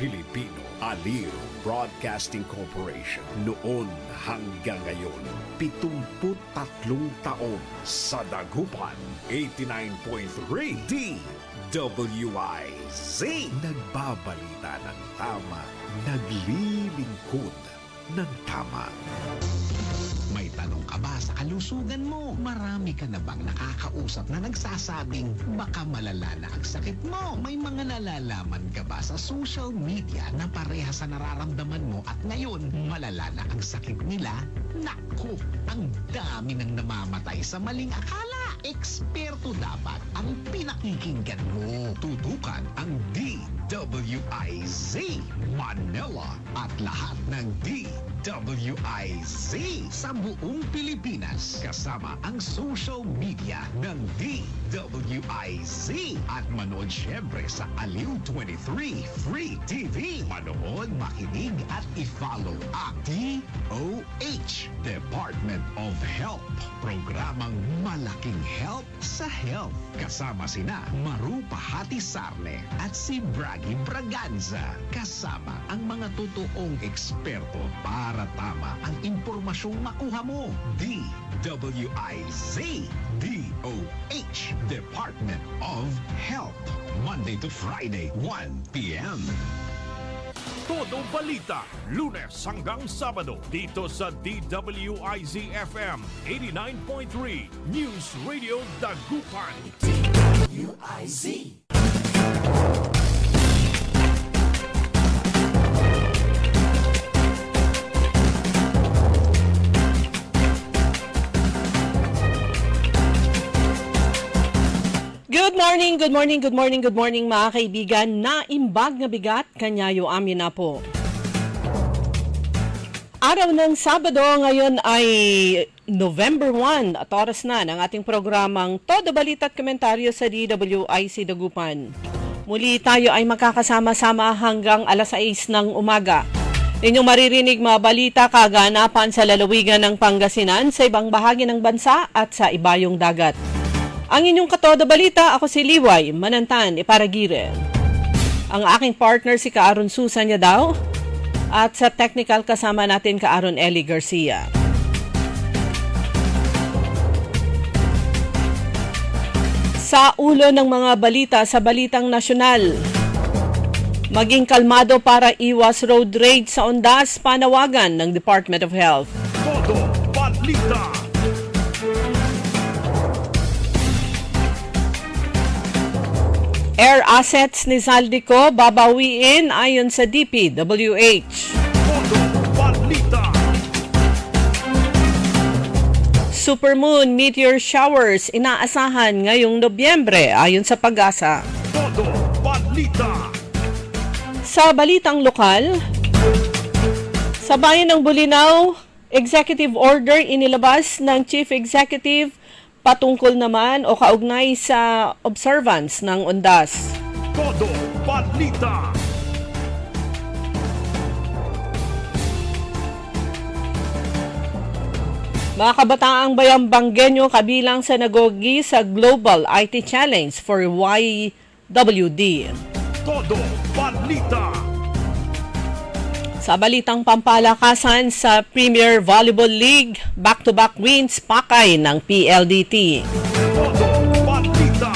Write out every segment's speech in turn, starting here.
Pilipino. Aliw Broadcasting Corporation. Noon hanggang ngayon, 73 taon sa dagupan. 89.3 DWIZ. Nagbabalita ng tama, naglilingkod ng tama. May tanong ka ba sa kalusugan mo? Marami ka na bang nakakausap na nagsasabing baka malala na ang sakit mo? May mga nalalaman ka ba sa social media na pareha sa nararamdaman mo at ngayon malala na ang sakit nila? Naku, ang dami nang namamatay sa maling akala. Eksperto dapat ang pinakikinggan mo. Tutukan ang DWIZ Manila at lahat ng DWIZ sa buong Pilipinas kasama ang social media ng DWIZ at manood syempre sa Aliw 23 Free TV. Manood, makinig at i-follow ang DOH Department of Health. Programang malaking help sa health. Kasama sina Maru Pahati Sarne at si Bragi Braganza. Kasama ang mga totoong eksperto para tama ang impormasyong makuha mo. DWIZ DOH Department of Health. Monday to Friday, 1 p.m. Todo Balita, Lunes hanggang Sabado dito sa DWIZ-FM 89.3 News Radio Dagupan. DWIZ. Good morning mga kaibigan. Naimbag na bigat, kanyayo amin na po. Araw ng Sabado, ngayon ay November 1 at oras na ng ating programang Todo Balita at Komentaryo sa DWIZ Dagupan. Muli tayo ay magkakasama-sama hanggang alas 6 ng umaga. Inyong maririnig mga balita, kaganapan sa lalawigan ng Pangasinan, sa ibang bahagi ng bansa at sa ibayong dagat. Ang inyong katoda balita, ako si Liway Manantan Iparagire. Ang aking partner si Kaaron Susan daw at sa technical kasama natin Kaaron Eli Garcia. Sa ulo ng mga balita sa Balitang Nasyonal, maging kalmado para iwas road rage sa Ondas, panawagan ng Department of Health. Todo Balita. Air assets ni Zaldico babawiin ayon sa DPWH. Todo Balita. Supermoon meteor showers inaasahan ngayong Nobyembre ayon sa Pag-asa. Todo Balita. Sa balitang lokal, sa bayan ng Bulinaw, executive order inilabas ng Chief Executive patungkol naman o kaugnay sa observance ng Ondas. Todo Balita. Mga kabataang bayambanggenyo kabilang sa nagogi sa Global IT Challenge for YWD. Todo Balita. Sa balitang pampalakasan sa Premier Volleyball League, back-to-back wins pakay ng PLDT. Todo Balita.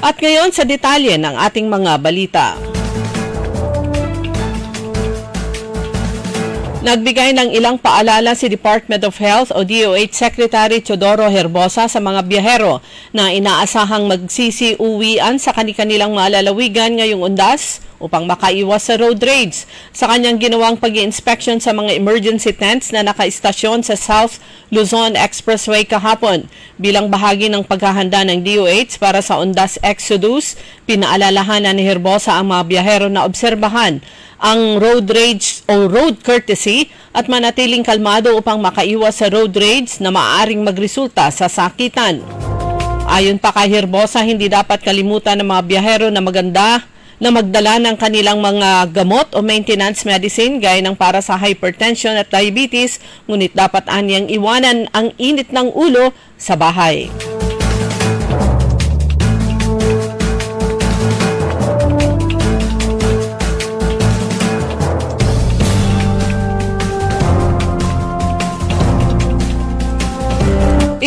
At ngayon sa detalye ng ating mga balita. Nagbigay ng ilang paalala si Department of Health o DOH Secretary Teodoro Herbosa sa mga biyahero na inaasahang magsisi-uwian sa kanilang malalawigan ngayong Undas upang makaiwas sa road rage. Sa kanyang ginawang pag-i-inspection sa mga emergency tents na nakaistasyon sa South Luzon Expressway kahapon. Bilang bahagi ng paghahanda ng DOH para sa Undas Exodus, pinaalalahanan ni Herbosa ang mga biyahero na obserbahan ang road rage o road courtesy at manatiling kalmado upang makaiwas sa road rage na maaaring magresulta sa sakitan. Ayon pa kay Herbosa, hindi dapat kalimutan ng mga biyahero na maganda na magdala ng kanilang mga gamot o maintenance medicine gaya ng para sa hypertension at diabetes, ngunit dapat anyang iwanan ang init ng ulo sa bahay.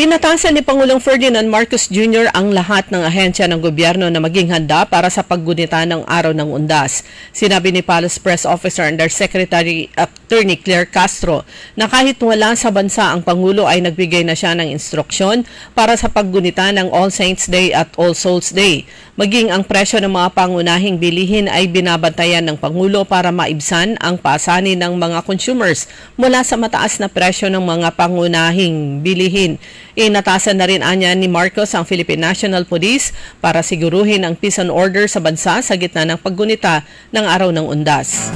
Inatasan ni Pangulong Ferdinand Marcos Jr. ang lahat ng ahensya ng gobyerno na maging handa para sa paggunita ng Araw ng Undas. Sinabi ni Palace Press Officer Undersecretary Attorney Claire Castro na kahit wala sa bansa ang Pangulo ay nagbigay na siya ng instruksyon para sa paggunita ng All Saints Day at All Souls Day. Maging ang presyo ng mga pangunahing bilihin ay binabantayan ng Pangulo para maibsan ang pasanin ng mga consumers mula sa mataas na presyo ng mga pangunahing bilihin. Inatasan na rin anya ni Marcos ang Philippine National Police para siguruhin ang peace and order sa bansa sa gitna ng paggunita ng Araw ng Undas.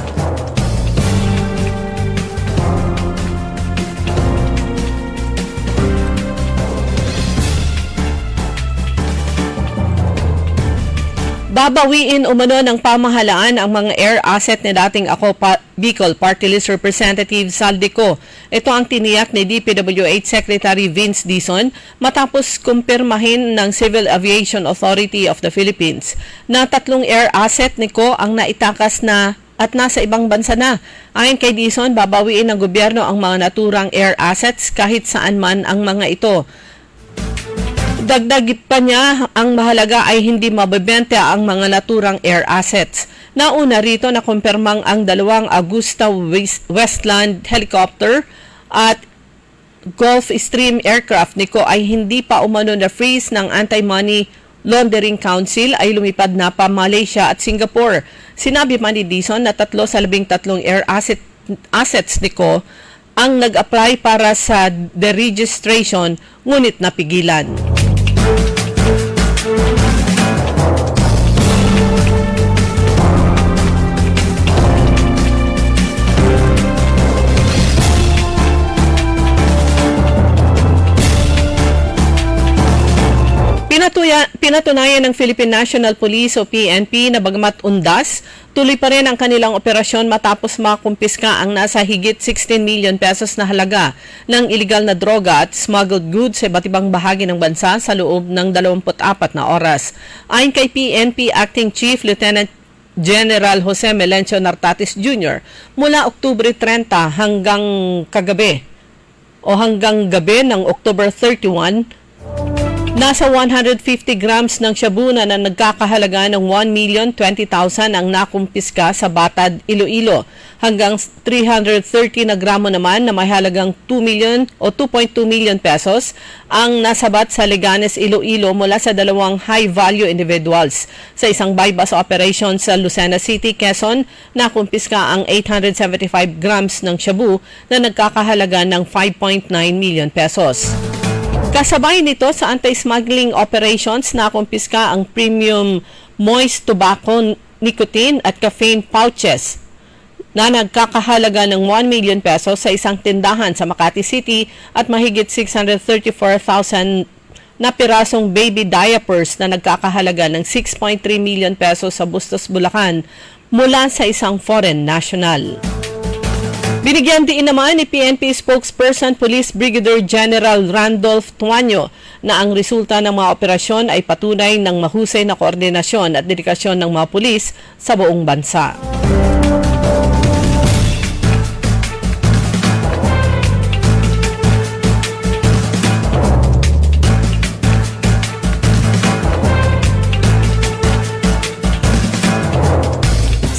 Babawiin umano ng pamahalaan ang mga air asset ni dating Bicol Party List Representative Saldico. Ito ang tiniyak ni DPWH Secretary Vince Dizon matapos kumpirmahin ng Civil Aviation Authority of the Philippines na 3 air asset ni Ko ang naitakas na at nasa ibang bansa na. Ayon kay Dizon, babawiin ng gobyerno ang mga naturang air assets kahit saan man ang mga ito. Dagdag pa niya, ang mahalaga ay hindi mabebenta ang mga naturang air assets. Nauna rito na kumpirmang ang 2 Augusta Westland helicopter at Gulfstream aircraft niko ay hindi pa umano na freeze ng Anti-Money Laundering Council ay lumipad na pa Malaysia at Singapore. Sinabi man ni Dizon na 3 sa 13 air assets niko ang nag-apply para sa deregistration ngunit napigilan. Pinatunayan ng Philippine National Police o PNP na bagamat undas, tuloy pa rin ang kanilang operasyon matapos makumpiska ang nasa higit 16 million pesos na halaga ng iligal na droga at smuggled goods sa iba't ibang bahagi ng bansa sa loob ng 24 na oras. Ayon kay PNP Acting Chief Lieutenant General Jose Melencio Nartatis Jr., mula Oktubre 30 hanggang gabi ng October 31, nasa 150 grams ng shabu na nagkakahalaga ng 1,020,000 ang nakumpiska sa Batad, Iloilo. Hanggang 330 na gramo naman na may halagang 2 million o 2.2 million pesos ang nasabat sa Leganes, Iloilo mula sa 2 high-value individuals. Sa isang bypass operation sa Lucena City, Quezon, nakumpiska ang 875 grams ng shabu na nagkakahalaga ng 5.9 million pesos. Kasabay nito sa anti-smuggling operations, nakumpiska ang premium moist tobacco, nicotine at caffeine pouches na nagkakahalaga ng 1 million pesos sa isang tindahan sa Makati City at mahigit 634,000 na pirasong baby diapers na nagkakahalaga ng 6.3 million pesos sa Bustos, Bulacan mula sa isang foreign national. Binigyan din naman ni PNP spokesperson Police Brigadier General Randolph Tuanyo na ang resulta ng mga operasyon ay patunay ng mahusay na koordinasyon at dedikasyon ng mga pulis sa buong bansa.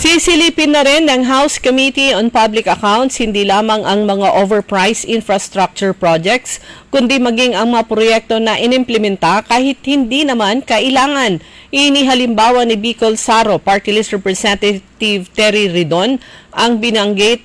Sisilipin na rin ng House Committee on Public Accounts hindi lamang ang mga overpriced infrastructure projects, kundi maging ang mga proyekto na inimplementa kahit hindi naman kailangan. Inihalimbawa ni Bicol Saro Party List Representative Terry Ridon ang binanggit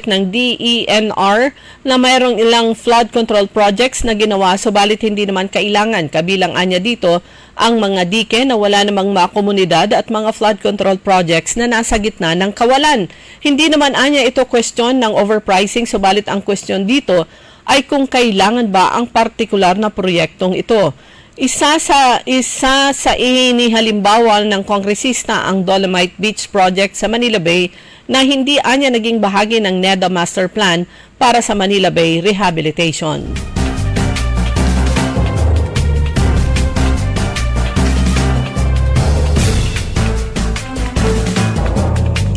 ng DENR na mayroong ilang flood control projects na ginawa subalit hindi naman kailangan. Kabilang anya dito ang mga dike na wala namang mga komunidad at mga flood control projects na nasa gitna ng kawalan. Hindi naman anya ito question ng overpricing subalit ang question dito ay kung kailangan ba ang partikular na proyektong ito. Isa sa inihalimbawa ng kongresista ang Dolomite Beach Project sa Manila Bay na hindi anya naging bahagi ng NEDA Master Plan para sa Manila Bay Rehabilitation.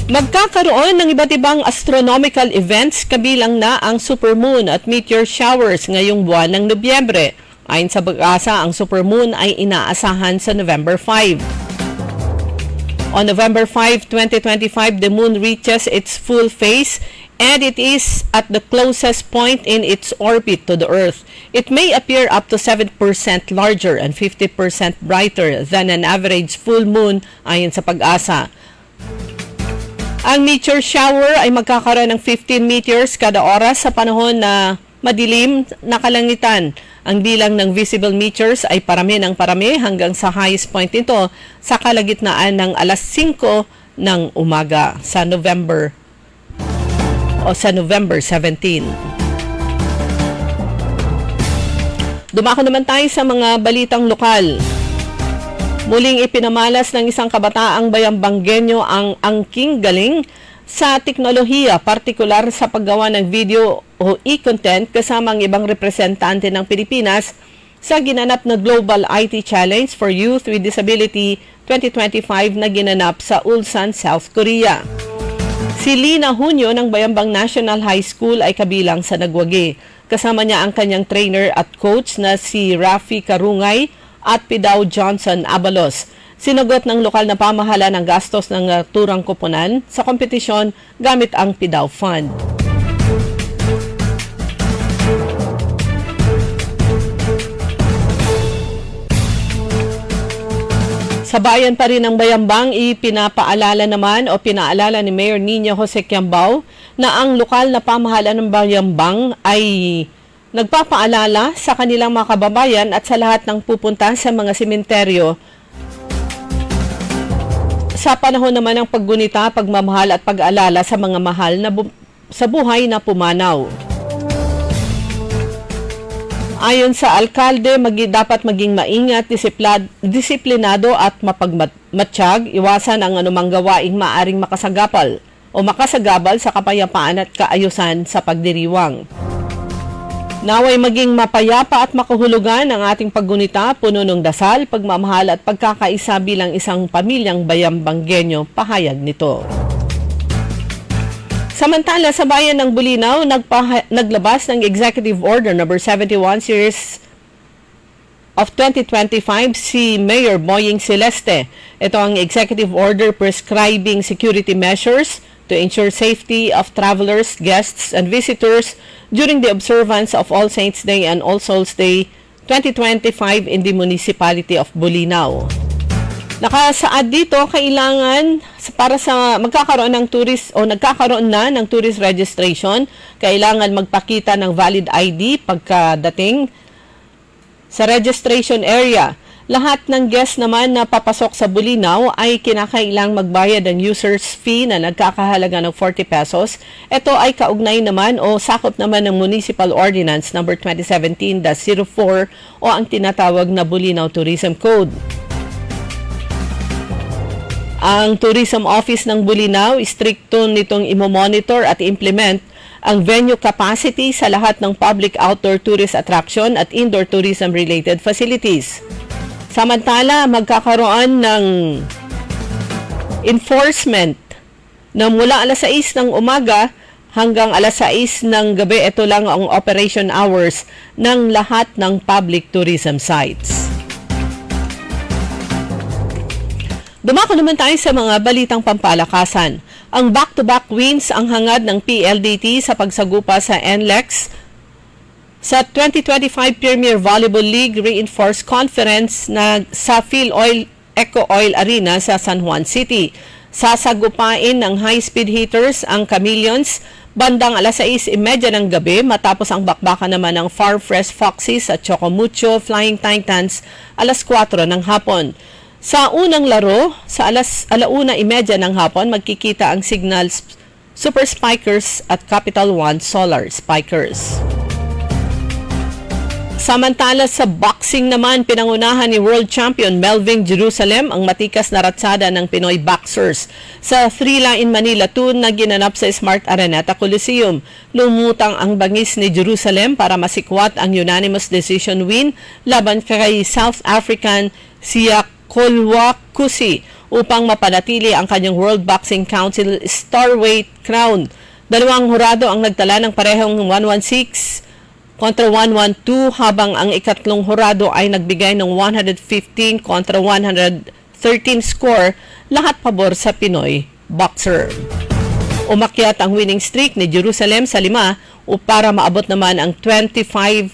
Magkakaroon ng iba't ibang astronomical events kabilang na ang supermoon at meteor showers ngayong buwan ng Nobyembre. Ayon sa pag-asa, ang supermoon ay inaasahan sa November 5. On November 5, 2025, the moon reaches its full phase and it is at the closest point in its orbit to the Earth. It may appear up to 7% larger and 50% brighter than an average full moon ayon sa pag-asa. Ang meteor shower ay magkakaroon ng 15 meteors kada oras sa panahon na madilim na kalangitan. Ang bilang ng visible meteors ay parami ng parami hanggang sa highest point nito sa kalagitnaan ng alas 5 ng umaga sa November 17. Dumako naman tayo sa mga balitang lokal. Muling ipinamalas ng isang kabataang bayambanggenyo ang angking galing sa teknolohiya, partikular sa paggawa ng video o e-content kasama ang ibang representante ng Pilipinas sa ginanap na Global IT Challenge for Youth with Disability 2025 na ginanap sa Ulsan, South Korea. Si Lina Hunyo ng Bayambang National High School ay kabilang sa nagwagi. Kasama niya ang kanyang trainer at coach na si Rafi Karungay at Pidaw Johnson Abalos. Sinagot ng lokal na pamahalaan ang gastos ng turang koponan sa kompetisyon gamit ang Pidaw Fund. Sa bayan pa rin ng Bayambang, ipinapaalala naman o pinaalala ni Mayor Nina Jose Quiambao na ang lokal na pamahalaan ng Bayambang ay nagpapaalala sa kanilang mga kababayan at sa lahat ng pupunta sa mga sementeryo sa panahon naman ng paggunita, pagmamahal at pag-alala sa mga mahal na sa buhay na pumanaw. Ayon sa alkalde, dapat maging maingat, disiplinado at mapagmatsyag, iwasan ang anumang gawaing maaring makasagabal sa kapayapaan at kaayusan sa pagdiriwang. Naway maging mapayapa at makahulugan ang ating paggunita, puno ng dasal, pagmamahal at pagkakaisa bilang isang pamilyang bayambanggenyo, pahayag nito. Samantala, sa bayan ng Bulinaw, naglabas ng Executive Order No. 71 Series of 2025 si Mayor Boying Celeste. Ito ang Executive Order prescribing security measures to ensure safety of travelers, guests, and visitors during the observance of All Saints Day and All Souls Day 2025 in the municipality of Bulinaw. Nakasaad dito, kailangan para sa nagkakaroon na ng tourist registration, kailangan magpakita ng valid ID pagkadating sa registration area. Lahat ng guests naman na papasok sa Bulinaw ay kinakailang magbayad ng user's fee na nagkakahalaga ng 40 pesos. Ito ay kaugnay naman o sakop naman ng Municipal Ordinance No. 2017-04 o ang tinatawag na Bulinaw Tourism Code. Ang Tourism Office ng Bulinaw, stricto nitong imomonitor at implement ang venue capacity sa lahat ng public outdoor tourist attraction at indoor tourism-related facilities. Samantala, magkakaroon ng enforcement na mula alas 6 ng umaga hanggang alas 6 ng gabi. Ito lang ang operation hours ng lahat ng public tourism sites. Dumako naman tayo sa mga balitang pampalakasan. Ang back-to-back wins ang hangad ng PLDT sa pagsagupa sa NLEX sa 2025 Premier Volleyball League Reinforced Conference na sa PhilOil Eco Oil Arena sa San Juan City. Sasagupain ng high-speed hitters ang Chameleons bandang alas 6:30 ng gabi matapos ang bakbakan naman ng Far Fresh Foxes at Chocomucho Flying Titans alas 4 ng hapon. Sa unang laro, sa alauna:30 ng hapon, magkikita ang Signals Super Spikers at Capital One Solar Spikers. Samantala sa boxing naman, pinangunahan ni World Champion Melvin Jerusalem ang matikas na ratsada ng Pinoy boxers sa Thrilla in Manila 2 na ginanap sa Smart Araneta Coliseum. Lumutang ang bangis ni Jerusalem para masikwat ang unanimous decision win laban kay South African Siya Kolwakusi upang mapanatili ang kanyang World Boxing Council Starweight crown. Dalawang hurado ang nagtala ng parehong 116 kontra 112 habang ang ikatlong hurado ay nagbigay ng 115 kontra 113 score, lahat pabor sa Pinoy boxer. Umakyat ang winning streak ni Jerusalem sa 5 para maabot naman ang 25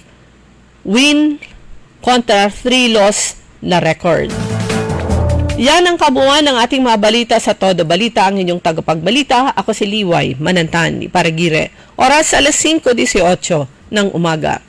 win kontra 3 loss na record. Yan ang kabuuan ng ating mga balita sa Todo Balita. Ang inyong tagapagbalita, ako si Liway Manantan, Paragire. Oras alas 5:18 ng umaga.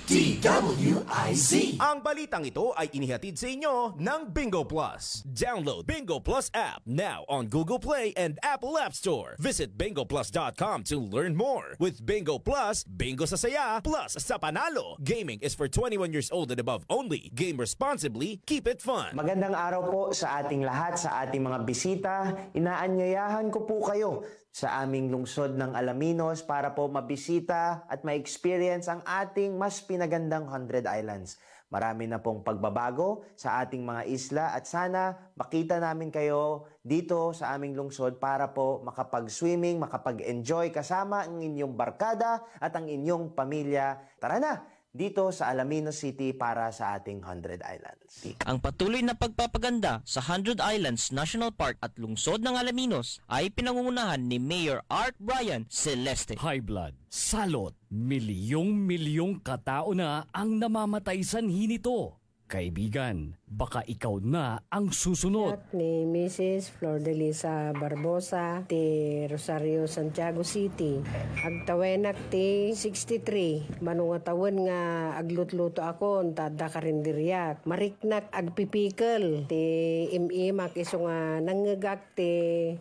DWIZ. Ang balitang ito ay inihatid sa inyo ng Bingo Plus. Download Bingo Plus app now on Google Play and Apple App Store. Visit bingoplus.com to learn more. With Bingo Plus, bingo sa saya, plus sa panalo. Gaming is for 21 years old and above only. Game responsibly, keep it fun. Magandang araw po sa ating lahat, sa ating mga bisita. Inaanyayahan ko po kayo sa aming lungsod ng Alaminos para po mabisita at ma-experience ang ating mas pinagandang 100 Islands. Marami na pong pagbabago sa ating mga isla at sana makita namin kayo dito sa aming lungsod para po makapag-swimming, makapag-enjoy kasama ang inyong barkada at ang inyong pamilya. Tara na! Dito sa Alaminos City para sa ating 100 Islands. Ang patuloy na pagpapaganda sa 100 Islands National Park at lungsod ng Alaminos ay pinangungunahan ni Mayor Art Brian Celeste. High blood, salot, milyong-milyong katao na ang namamatay sanhi nito. Kaibigan, baka ikaw na ang susunod. Ni Mrs. Flor de Lisa Barbosa, ti Rosario, Santiago City. Agtawenak ti 63. Manungatawin nga aglutluto ako, tada karindiryak. Mariknak agpipikal, ti imimak iso nga nangagak ti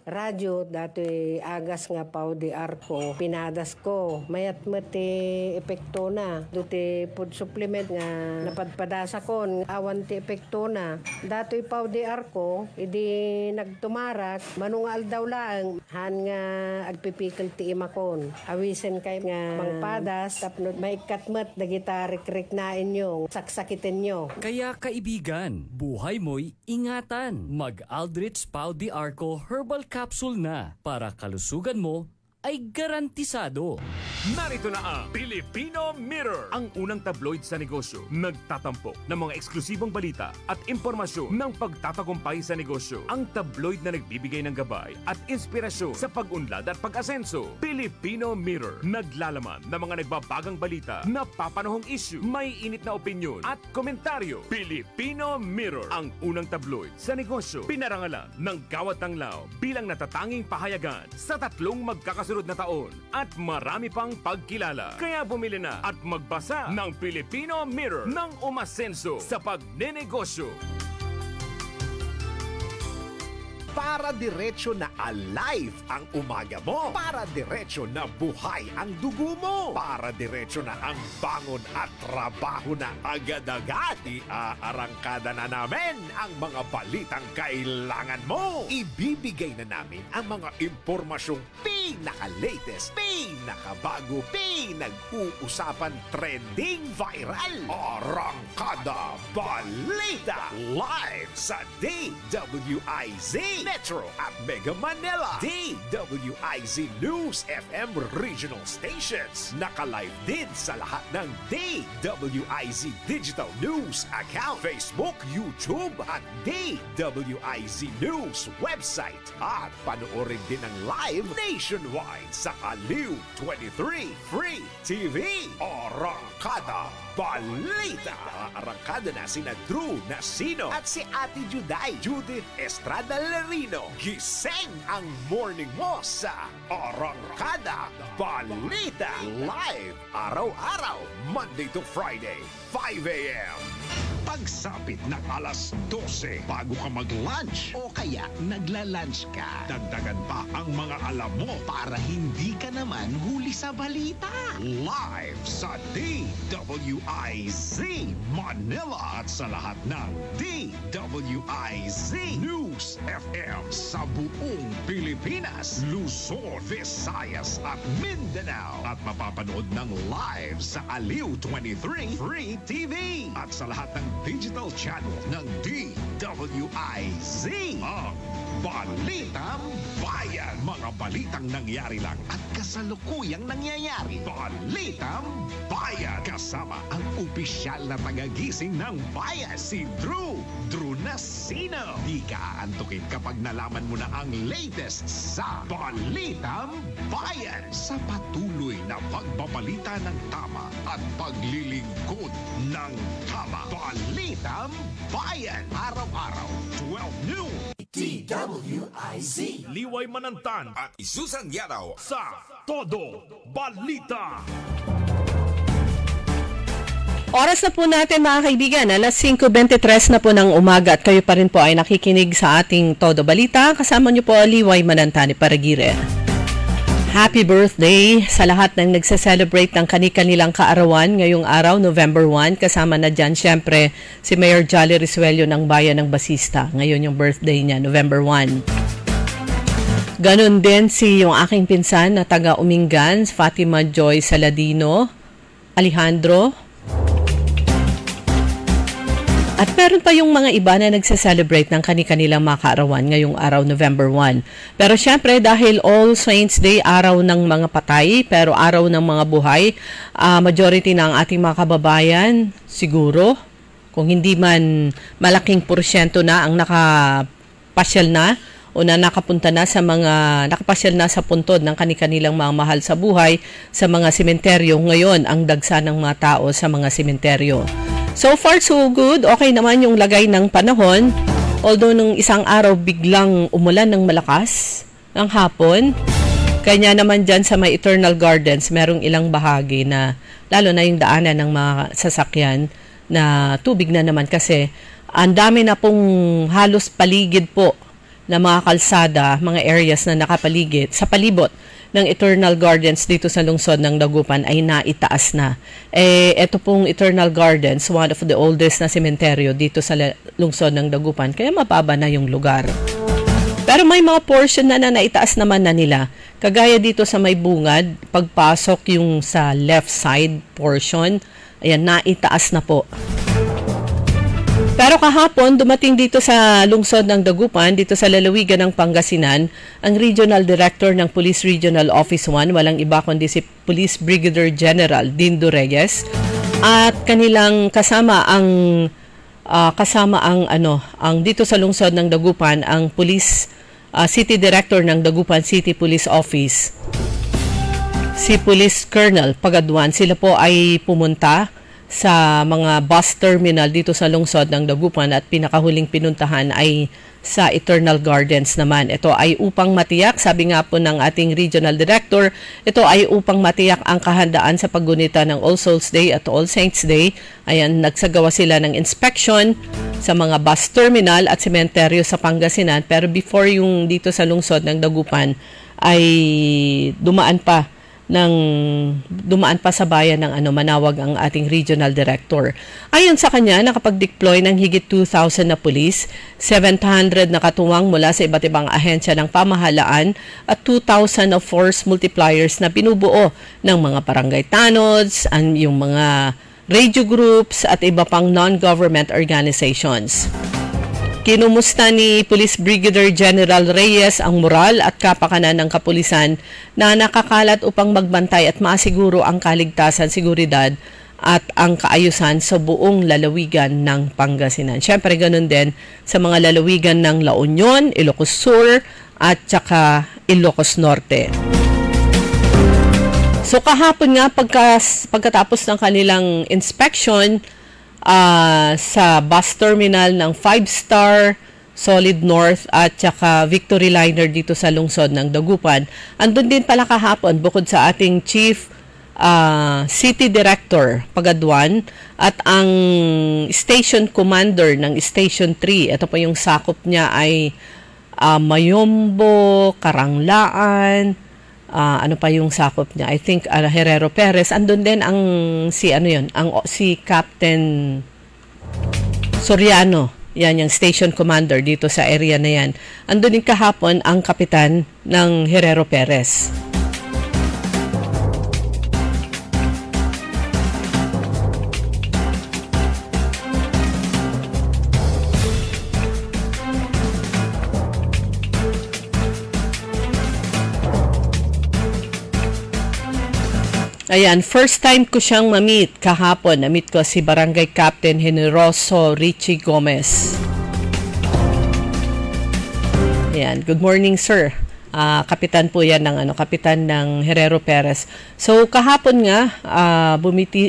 radyo, dati agas nga pao di arko. Pinadas ko, mayat ti epekto na. Duti food supplement nga napadpadasa ko, awan ti epekto na. Dato'y pao di arko, idi nagtumarak, manungal daw lang, han nga agpipikal ti imakon. Awisen kay nga mangpadas, tapno maikatmat, dagita rik-rik na inyo, saksakitin nyo. Kaya kaibigan, buhay mo'y ingatan. Mag-Aldrich Pau di Arco Herbal Capsule na para kalusugan mo ay garantisado. Narito na ang Filipino Mirror, ang unang tabloid sa negosyo. Nagtatampok ng mga eksklusibong balita at impormasyon ng pagtatagumpay sa negosyo. Ang tabloid na nagbibigay ng gabay at inspirasyon sa pag-unlad at pag-asenso. Filipino Mirror, naglalaman ng mga nagbabagang balita, napapanahong issue, may init na opinyon at komentaryo. Filipino Mirror, ang unang tabloid sa negosyo. Pinarangalan ng Gawad Tanglao bilang natatanging pahayagan sa 3 magkakasunod na taon at marami pang pagkilala. Kaya bumili na at magbasa ng Filipino Mirror ng umasenso sa pagnenegosyo. Para diretsyo na alive ang umaga mo. Para diretsyo na buhay ang dugo mo. Para diretsyo na ang bangon at trabaho na agad-agad. Iaarangkada na namin ang mga balitang kailangan mo. Ibibigay na namin ang mga impormasyong pinaka-latest, pinakabago, pinag-uusapan, trending, viral. Arangkada Balita live sa DWIZ Metro at Mega Manila. DWIZ News FM regional stations. Naka-live din sa lahat ng DWIZ Digital News account, Facebook, YouTube at DWIZ News website. At panoorin din ang live nationwide sa Aliw 23 Free TV. Arangkada Balita. Arangkada na sina Drew Nasino at si Ate Juday, Judith Estrada Larino. Gising ang morning mo sa Arangkada Balita. Live araw-araw, Monday to Friday, 5 a.m. Pagsapit ng alas 12 bago ka mag-lunch o kaya nagla-lunch ka, dagdagan pa ang mga alam mo para hindi ka naman huli sa balita. Live sa DWIZ Manila at sa lahat ng DWIZ News FM sa buong Pilipinas, Luzon, Visayas at Mindanao. At mapapanood ng live sa Aliw 23 Free TV at sa lahat ng digital channel ng DWIZ. Ang Balitang Bayan. Mga balitang nangyari lang at kasalukuyang nangyayari. Balitang Bayan. Kasama ang opisyal na tagagising ng bayan, si Drew Nasino. Di ka aantukin kapag nalaman mo na ang latest sa Balitang Bayan. Sa patuloy na pagbabalita ng tama at paglilingkod ng tama. Balitang Bayan. Araw-araw, 12 noon. DWIZ. Liway Manantan At Isusan Yadaw. sa Todo Balita. Oras na po natin mga kaibigan, alas 5:23 na po ng umaga at kayo pa rin po ay nakikinig sa ating Todo Balita. Kasama niyo po Liway Manantani Paragire. Happy birthday sa lahat ng nagse-celebrate ng kani-kanilang kaarawan ngayong araw, November 1. Kasama na dyan siyempre si Mayor Jolly Risuello ng Bayan ng Basista. Ngayon yung birthday niya, November 1. Ganon din si yung aking pinsan na taga Umingan, Fatima Joy Saladino, Alejandro. At meron pa yung mga iba na nagse-celebrate ng kani-kanilang mga kaarawan ngayong araw, November 1. Pero syempre dahil All Saints Day, araw ng mga patay, pero araw ng mga buhay, majority ng ating mga kababayan, siguro, kung hindi man malaking porsyento na ang nakapasyal na o na nakapunta na sa mga nakapasyal na sa puntod ng kani-kanilang mga mahal sa buhay sa mga sementeryo. Ngayon, ang dagsa ng mga tao sa mga sementeryo. So far, so good. Okay naman yung lagay ng panahon. Although nung isang araw biglang umulan ng malakas ng hapon. Kanya naman dyan sa may Eternal Gardens, merong ilang bahagi na lalo na yung daanan ng mga sasakyan na tubig na naman kasi ang dami na pong halos paligid po na mga kalsada, mga areas na nakapaligid sa palibot ng Eternal Gardens dito sa lungsod ng Dagupan ay naitaas na. Ito pong Eternal Gardens, one of the oldest na sementeryo dito sa lungsod ng Dagupan, kaya mababa na yung lugar. Pero may mga portion na naitaas naman na nila. Kagaya dito sa may bungad, pagpasok yung sa left side portion, ayan, naitaas na po. Pero kahapon, dumating dito sa lungsod ng Dagupan, dito sa lalawigan ng Pangasinan, ang Regional Director ng Police Regional Office 1, walang iba kundi si Police Brigadier General Dindo Reyes, at kanilang kasama ang dito sa lungsod ng Dagupan, ang Police City Director ng Dagupan City Police Office, si Police Colonel Pagaduan. Sila po ay pumunta sa mga bus terminal dito sa lungsod ng Dagupan at pinakahuling pinuntahan ay sa Eternal Gardens naman. Ito ay upang matiyak, sabi nga po ng ating Regional Director, ito ay upang matiyak ang kahandaan sa paggunita ng All Souls Day at All Saints Day. Ayan, nagsagawa sila ng inspection sa mga bus terminal at sementeryo sa Pangasinan. Pero before yung dito sa lungsod ng Dagupan ay dumaan pa sa bayan ng Manawag ang ating Regional Director. Ayon sa kanya, nakapag-deploy ng higit 2,000 na pulis, 700 na katuwang mula sa iba't ibang ahensya ng pamahalaan at 2,000 na force multipliers na binubuo ng mga barangay tanods, yung mga radio groups at iba pang non-government organizations. Kinumusta ni Police Brigadier General Reyes ang moral at kapakanan ng kapulisan na nakakalat upang magbantay at masiguro ang kaligtasan, seguridad at ang kaayusan sa buong lalawigan ng Pangasinan. Siyempre, ganun din sa mga lalawigan ng La Union, Ilocos Sur at saka Ilocos Norte. So kahapon nga pagkatapos ng kanilang inspection, sa bus terminal ng 5-Star, Solid North at saka Victory Liner dito sa lungsod ng Dagupan. Andun din pala kahapon bukod sa ating Chief City Director Pagaduan at ang Station Commander ng Station 3. Ito po yung sakop niya ay Mayombo, Karanglaan, ano pa yung sakop niya? I think Herrero Perez. Andun din ang si Captain Soriano. Yan yung station commander dito sa area na yan. Andun din kahapon ang kapitan ng Herrero Perez. Ayan, first time ko siyang ma-meet kahapon. Na-meet ko si Barangay Captain Generoso Richie Gomez. Ayan, good morning sir. Kapitan po yan ng kapitan ng Herrero Perez. So kahapon nga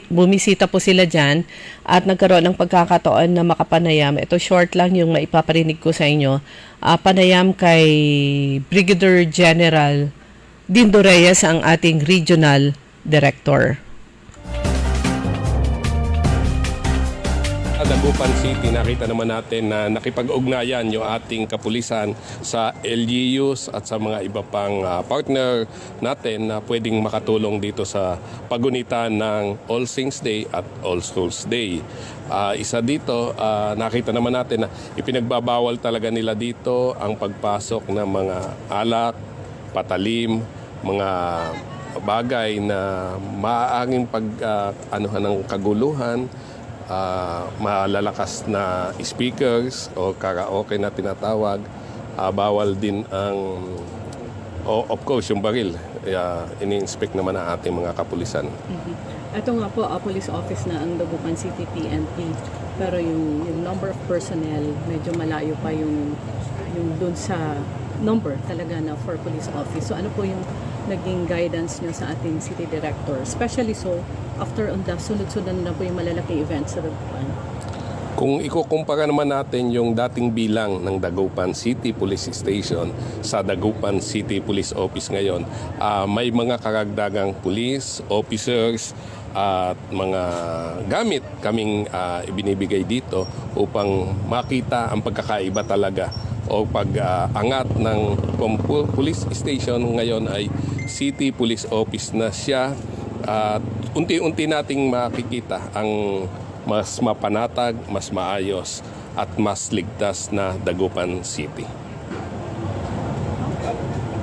bumisita po sila diyan at nagkaroon ng pagkakataon na makapanayam. Ito short lang yung maipaparinig ko sa inyo. Panayam kay Brigadier General Dindo Reyes, ang ating regional director. Dagupan City, nakita naman natin na nakipag-ugnayan yung ating kapulisan sa LGUs at sa mga iba pang partner natin na pwedeng makatulong dito sa pagunitan ng All Saints Day at All Souls Day. Isa dito, nakita naman natin na ipinagbabawal talaga nila dito ang pagpasok ng mga alak, patalim, mga bagay na maaaring pag-anuhan ng kaguluhan, malalakas na speakers o karaoke na tinatawag. Bawal din ang, of course, yung baril. Ini-inspect naman ang ating mga kapulisan. Ito nga po, police office na ang Dagupan City PNP. Pero yung number of personnel, medyo malayo pa yung dun sa number talaga na for police office. So ano po yung naging guidance nyo sa ating city director? Especially so, after on the sunod-sunod na po yung malalaking events sa Dagupan. Kung ikukumpara naman natin yung dating bilang ng Dagupan City Police Station sa Dagupan City Police Office ngayon, may mga karagdagang police officers at mga gamit kaming ibinibigay dito upang makita ang pagkakaiba talaga o pag-angat ng police station ngayon ay City Police Office na siya. At unti-unti nating makikita ang mas mapanatag, mas maayos at mas ligtas na Dagupan City.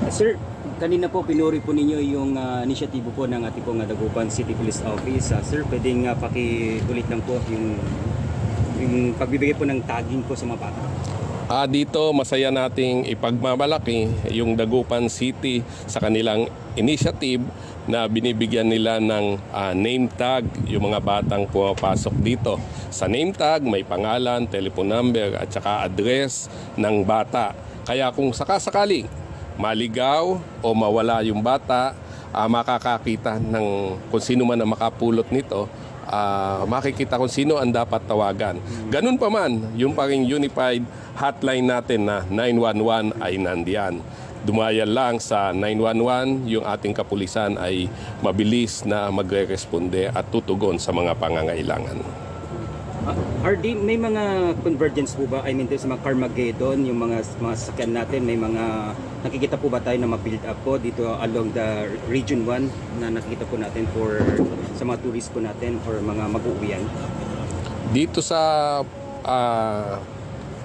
Sir, kanina po pinuri po ninyo yung inisyatibo po ng ating pong Dagupan City Police Office. Sir, pwedeng pakiulit lang po yung pagbibigay po ng tagging po sa mga bata. Dito masaya nating ipagmamalaki yung Dagupan City sa kanilang initiative na binibigyan nila ng name tag yung mga batang pumapasok dito. Sa name tag may pangalan, telephone number at saka address ng bata. Kaya kung sakasakali maligaw o mawala yung bata, makakakita ng kung sino man ang makapulot nito. Makikita kung sino ang dapat tawagan. Ganun pa man, yung paring unified hotline natin na 911 ay nandiyan. Dumayan lang sa 911, yung ating kapulisan ay mabilis na magre-responde at tutugon sa mga pangangailangan. RD, may mga convergence po ba? I mean, sa mga Carmageddon, yung mga sakyan natin, may mga nakikita po ba tayo na ma-build up po dito along the Region 1 na nakikita po natin sa mga tourist po natin or mga mag-uuwian? Dito sa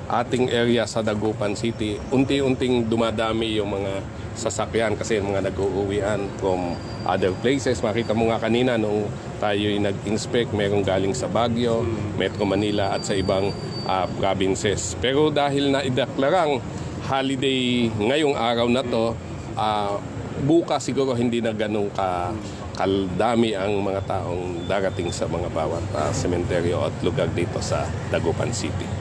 ating area sa Dagupan City, unti-unting dumadami yung mga sasakyan kasi mga nag-uuwian from other places. Makita mo nga kanina nung tayo'y nag-inspect, mayroong galing sa Baguio, Metro Manila at sa ibang provinces. Pero dahil na ideklarang holiday ngayong araw na to, bukas siguro hindi na ganun kaldami ang mga taong darating sa mga bawat sementeryo at lugar dito sa Dagupan City.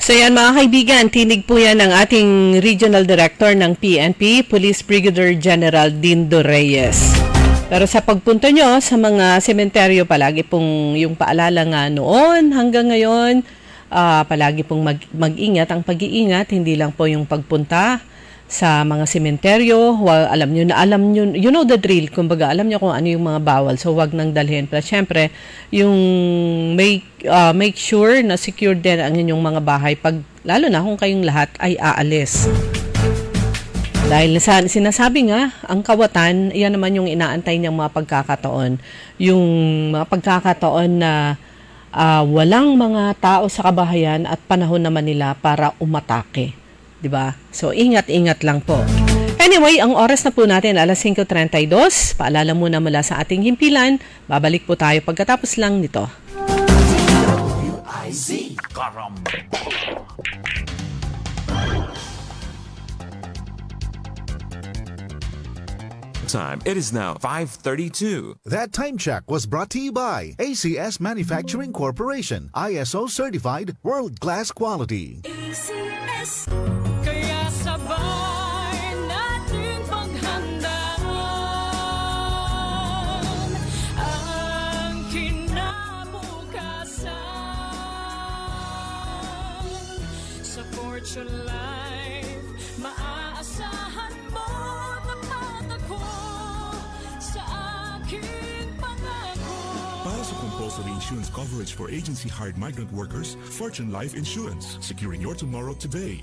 So yan mga kaibigan, tinig po yan ng ating Regional Director ng PNP, Police Brigadier General Dindo Reyes. Pero sa pagpunta nyo sa mga sementeryo, palagi pong yung paalala nga noon hanggang ngayon, palagi pong mag-ingat. Ang pag-iingat, hindi lang po yung pagpunta sa mga sementeryo. Alam nyo, you know the drill, kumbaga alam nyo kung ano yung mga bawal, so wag nang dalhin. Pero syempre, yung make sure na secure din ang inyong mga bahay, lalo na kung kayong lahat ay aalis. Dahil sinasabi nga, ang kawatan, yan naman yung inaantay niyang mga pagkakataon. Yung mga pagkakataon na walang mga tao sa kabahayan at panahon naman nila para umatake. Diba? So, ingat-ingat lang po. Anyway, ang oras na po natin, alas 5:32. Paalala muna mula sa ating himpilan. Babalik po tayo pagkatapos lang nito. DWIZ Karambola. Time. It is now 5:32. That time check was brought to you by ACS Manufacturing Corporation, ISO certified world-class quality. ACS. Kaya sabay natin paghandaan ang kinabukasan. Sa Fortune Life, maaasahan mo para sa compulsory insurance coverage for agency-hired migrant workers, Fortune Life Insurance, securing your tomorrow today.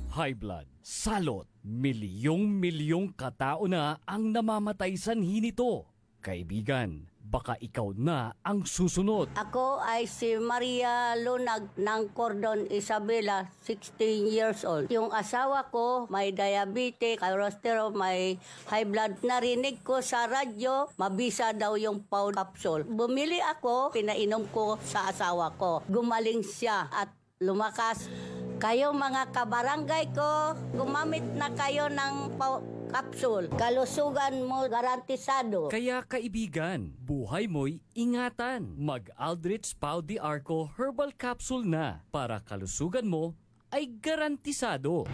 High blood, salot, milyong-milyong katao na ang namamatay sanhi nito. Kaibigan, baka ikaw na ang susunod. Ako ay si Maria Lunag ng Cordon Isabela, 16 years old. Yung asawa ko may diabetes, cholesterol, may high blood. Narinig ko sa radyo, mabisa daw yung Paul capsule. Bumili ako, pinainom ko sa asawa ko. Gumaling siya at lumakas. Kayo mga kabarangay ko, gumamit na kayo ng capsule. Kalusugan mo garantisado. Kaya kaibigan, buhay mo'y ingatan. Mag-Aldrich Pau de Arco Herbal Capsule na para kalusugan mo ay garantisado.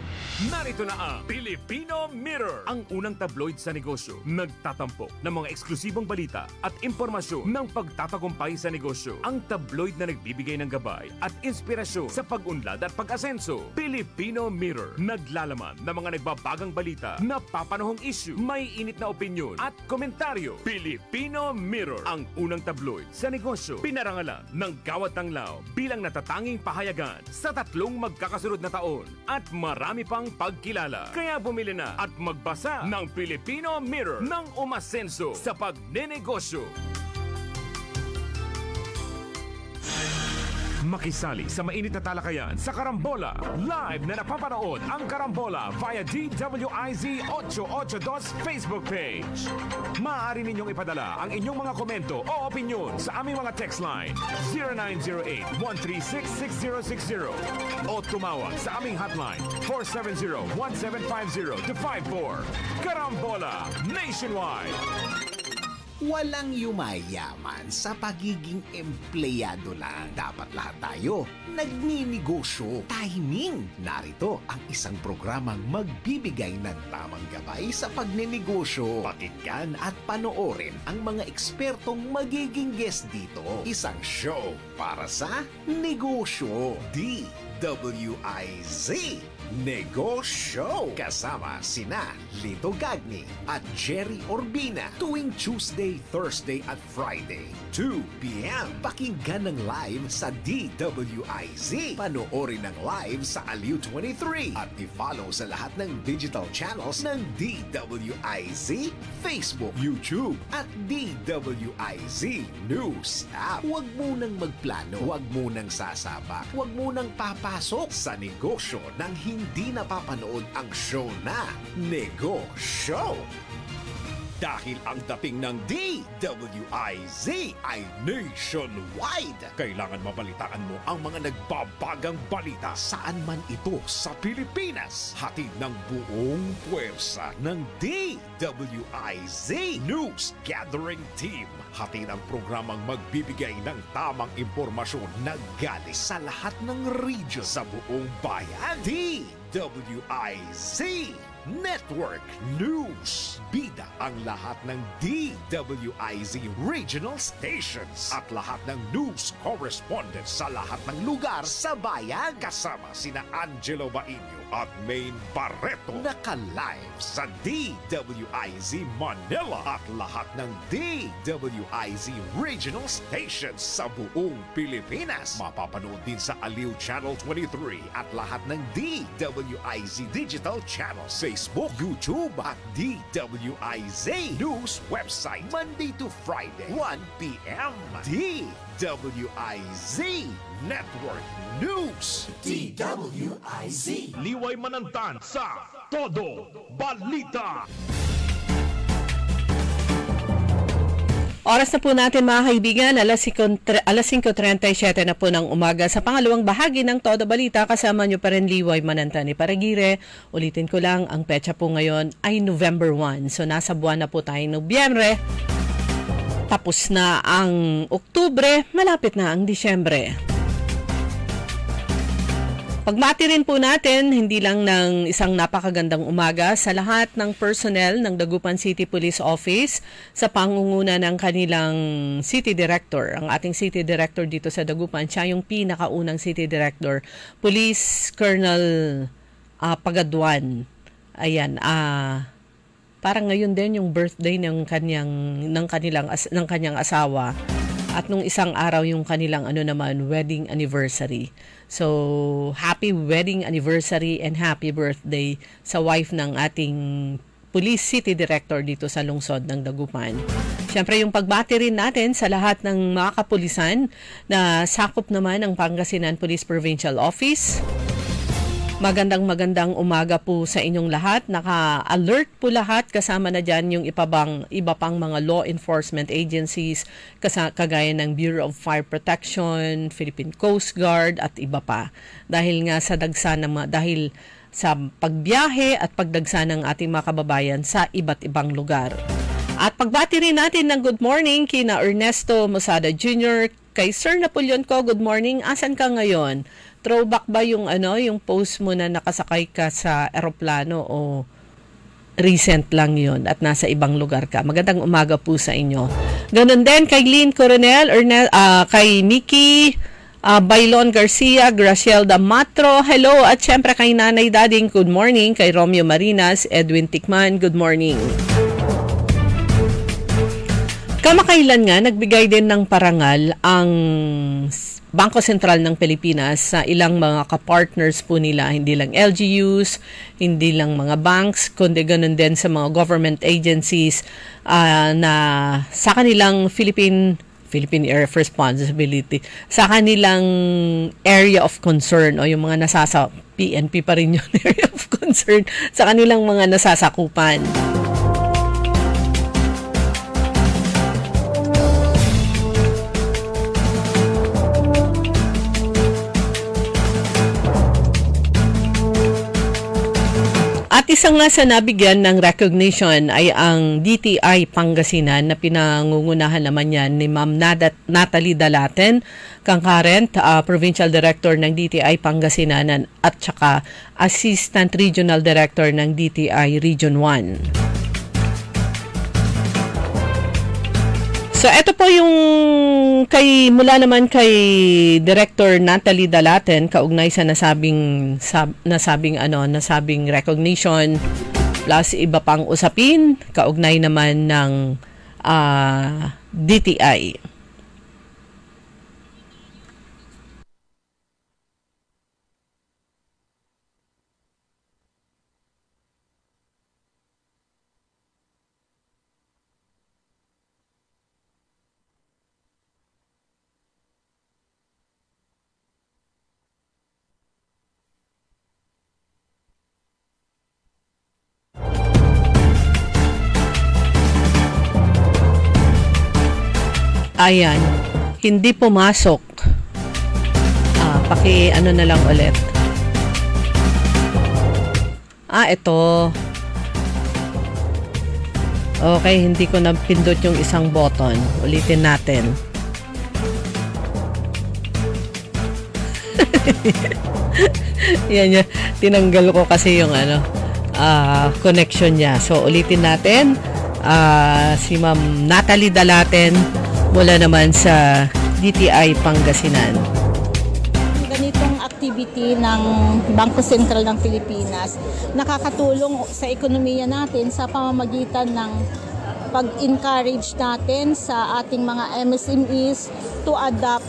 Narito na ang Filipino Mirror, ang unang tabloid sa negosyo. Nagtatampo ng mga eksklusibong balita at impormasyon ng pagtatagumpay sa negosyo. Ang tabloid na nagbibigay ng gabay at inspirasyon sa pag-unlad at pag-asenso. Filipino Mirror, naglalaman ng mga nagbabagang balita, napapanahong issue, may init na opinyon at komentaryo. Filipino Mirror, ang unang tabloid sa negosyo. Pinarangalan ng Gawad Tanglao bilang natatanging pahayagan sa 3 magkakasunod na taon at marami pang pagkilala. Kaya bumili na at magbasa ng Filipino Mirror ng umasenso sa pagnenegosyo. Makisali sa mainit na talakayan sa Karambola. Live na napapanood ang Karambola via DWIZ 882 Facebook page. Maaari ninyong ipadala ang inyong mga komento o opinyon sa aming mga text line 0908-136-6060 o tumawag sa aming hotline 470-1750-54. Karambola Nationwide. Walang yumayaman sa pagiging empleyado lang. Dapat lahat tayo nagninegosyo. Timing! Narito ang isang programang magbibigay ng tamang gabay sa pagnenegosyo. Pakinggan at panoorin ang mga ekspertong magiging guest dito. Isang show para sa negosyo. DWIZ Negosyo! Kasama sina Lito Gagni at Jerry Orbina tuwing Tuesday, Thursday at Friday, 2 p.m. Pakinggan ng live sa DWIZ. Panoorin ng live sa Aliw 23 at i-follow sa lahat ng digital channels ng DWIZ, Facebook, YouTube at DWIZ News App. Huwag munang magplano, huwag munang sasabak, huwag munang papasok sa negosyo ng hindi napapanood ang show na Negosyo. Dahil ang dating ng DWIZ ay nationwide. Kailangan mabalitaan mo ang mga nagbabagang balita saan man ito sa Pilipinas. Hatid ng buong puwersa ng DWIZ News Gathering Team. Hatid ang programang magbibigay ng tamang impormasyon na galing sa lahat ng region sa buong bayan. DWIZ Network News. Bida ang lahat ng DWIZ regional stations at lahat ng news correspondents sa lahat ng lugar sa bayan. Kasama sina Angelo Bainio at Maine Barreto. Naka-live sa DWIZ Manila at lahat ng DWIZ regional stations sa buong Pilipinas. Mapapanood din sa Aliw Channel 23 at lahat ng DWIZ digital channels, Facebook, YouTube at DWIZ News website Monday to Friday, 1 p.m. DWIZ Network News. DWIZ. Liway manantan sa Todo Balita. Oras na po natin mga kaibigan, alas 5:37 na po ng umaga. Sa pangalawang bahagi ng Todo Balita, kasama nyo pa rin Liway Manantani Paragire. Ulitin ko lang, ang petsa po ngayon ay November 1. So nasa buwan na po tayo Nobyembre. Tapos na ang Oktubre, malapit na ang Disyembre. Pagmati rin po natin, hindi lang ng isang napakagandang umaga sa lahat ng personnel ng Dagupan City Police Office sa pangunguna ng kanilang City Director. Ang ating City Director dito sa Dagupan, siya yung pinakaunang City Director, Police Colonel Pagaduan. Ayan, parang ngayon din yung birthday ng kanyang asawa. At nung isang araw yung kanilang wedding anniversary. So, happy wedding anniversary and happy birthday sa wife ng ating Police City Director dito sa lungsod ng Dagupan. Siyempre yung pagbati rin natin sa lahat ng mga kapulisan na sakop naman ng Pangasinan Police Provincial Office. Magandang umaga po sa inyong lahat. Naka-alert po lahat, kasama na dyan yung iba pang mga law enforcement agencies kagaya ng Bureau of Fire Protection, Philippine Coast Guard at iba pa. Dahil nga sa dahil sa pagbiyahe at pagdagsa ng ating mga kababayan sa iba't ibang lugar. At pagbati rin natin ng good morning kina Ernesto Mosada Jr., kay Sir Napoleon ko, good morning. Asan ka ngayon? Throwback ba yung post mo na nakasakay ka sa eroplano o recent lang yun at nasa ibang lugar ka? Magandang umaga po sa inyo. Ganon din kay Lynn Coronel, kay Mickey Bailon Garcia, Gracielda Matro, hello, at syempre kay Nanay Dading, good morning. Kay Romeo Marinas, Edwin Tikman, good morning. Kamakailan nga, nagbigay din ng parangal ang Bangko Sentral ng Pilipinas sa ilang mga kapartners po nila, hindi lang LGUs, hindi lang mga banks, kundi ganun din sa mga government agencies na sa kanilang Philippine Air Responsibility, sa kanilang area of concern o yung mga PNP pa rin yung area of concern, sa kanilang mga nasasakupan. At isang nga sa nabigyan ng recognition ay ang DTI Pangasinan na pinangungunahan naman yan ni Ma'am Natalie Dalaten, concurrent Provincial Director ng DTI Pangasinan at saka Assistant Regional Director ng DTI Region 1. So, ito po yung mula naman kay Director Natalie Dalaten, kaugnay sa nasabing recognition plus iba pang usapin, kaugnay naman ng DTI. Ayan, hindi pumasok. Na lang ulit. Ito. Okay, hindi ko napindot yung isang button. Ulitin natin. Yan, tinanggal ko kasi yung connection niya. So, ulitin natin. Si Ma'am Natalie Dalaten mula naman sa DTI Pangasinan. Ganitong activity ng Bangko Sentral ng Pilipinas nakakatulong sa ekonomiya natin sa pamamagitan ng pag-encourage natin sa ating mga MSMEs to adopt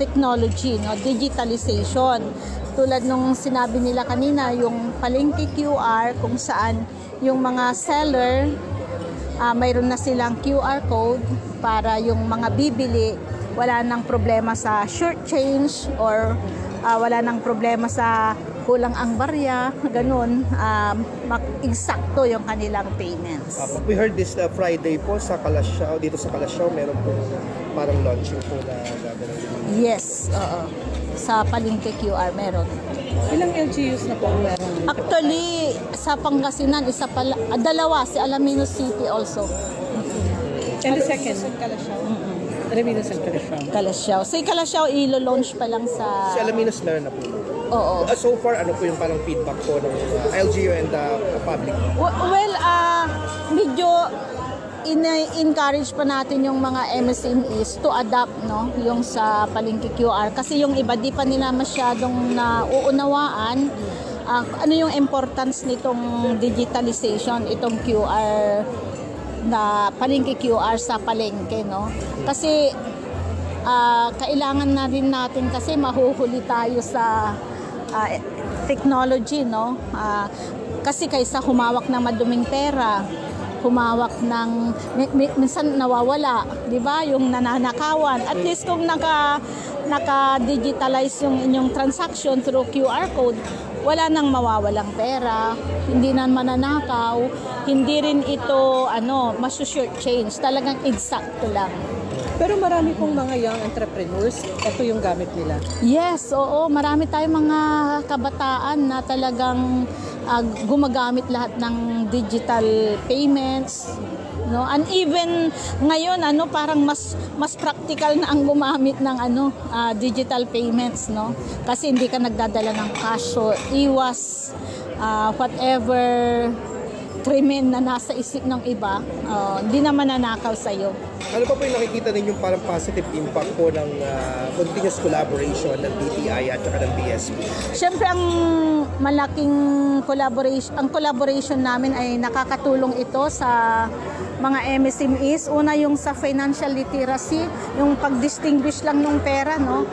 technology, digitalization. Tulad nung sinabi nila kanina, yung palengke QR kung saan yung mga seller mayroon na silang QR code para yung mga bibili wala nang problema sa short change or wala nang problema sa kulang ang barya, ganun. eksakto yung kanilang payments. We heard this Friday po sa Kalasyaw, dito sa Kalasyaw, meron po parang launching po na gagawin. Yes, sa Palengke QR meron. Ilang LGUs na po meron? Actually, sa Pangasinan, dalawa, si Alaminos City also. And the second? Kalasyaw. Alaminos and Kalasyaw. Kalasyaw. Sa Kalasyaw, ilo-launch pa lang sa... Si Alaminos meron na po. Oo. So far, ano po yung parang feedback po ng LGU and the public? Well, medyo encourage pa natin yung mga MSMEs to adapt, no, yung sa Palengke QR. Kasi yung iba, di pa nila masyadong nauunawaan ano yung importance nitong digitalization, itong QR na Palengke QR sa palengke, no? Kasi kailangan na rin natin kasi mahuhuli tayo sa technology, no? Kasi kaysa humawak ng maduming pera, humawak ng minsan nawawala, 'di ba? Yung nananakawan. At least kung naka-digitalize yung inyong transaction through QR code, wala nang mawawalang pera, hindi na mananakaw, hindi rin ito masu-short change, talagang eksakto lang. Pero marami pong mga young entrepreneurs, ito yung gamit nila. Yes, oo, marami tayong mga kabataan na talagang gumagamit lahat ng digital payments, no? And even ngayon parang mas practical na ang gumamit ng digital payments, no? Kasi hindi ka nagdadala ng cash, so iwas whatever krimen na nasa isip ng iba, hindi naman nanakaw sa iyo. Ano pa po yung nakikita ninyong parang positive impact po ng continuous collaboration ng DTI at saka ng BSP? Siyempre, ang malaking collaboration namin ay nakakatulong ito sa mga MSMEs. Una, yung sa financial literacy, yung pag-distinguish lang ng pera, no?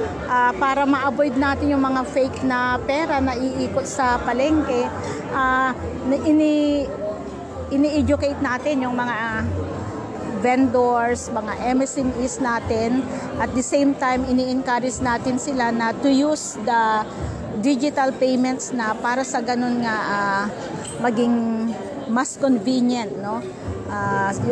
Para ma-avoid natin yung mga fake na pera na iikot sa palengke. Ini-educate natin yung mga vendors, mga MSMEs natin. At the same time, ini-encourage natin sila na to use the digital payments na para sa ganun nga maging mas convenient, no?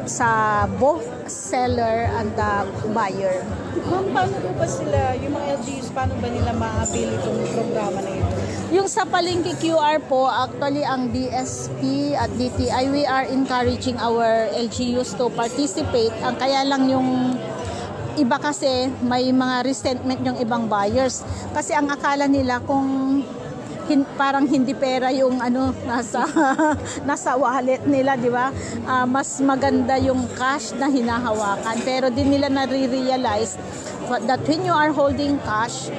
Sa both seller and the buyer. Ma'am, paano po ba sila, yung mga LGUs, paano ba nila ma-avail itong programa na ito? Yung sa Palengke QR po, actually ang BSP at DTI, we are encouraging our LGUs to participate. Ang kaya lang yung iba kasi may mga resentment yung ibang buyers. Kasi ang akala nila kung parang hindi pera yung nasa wallet nila, di ba? Mas maganda yung cash na hinahawakan. Pero di nila na-realize that when you are holding cash,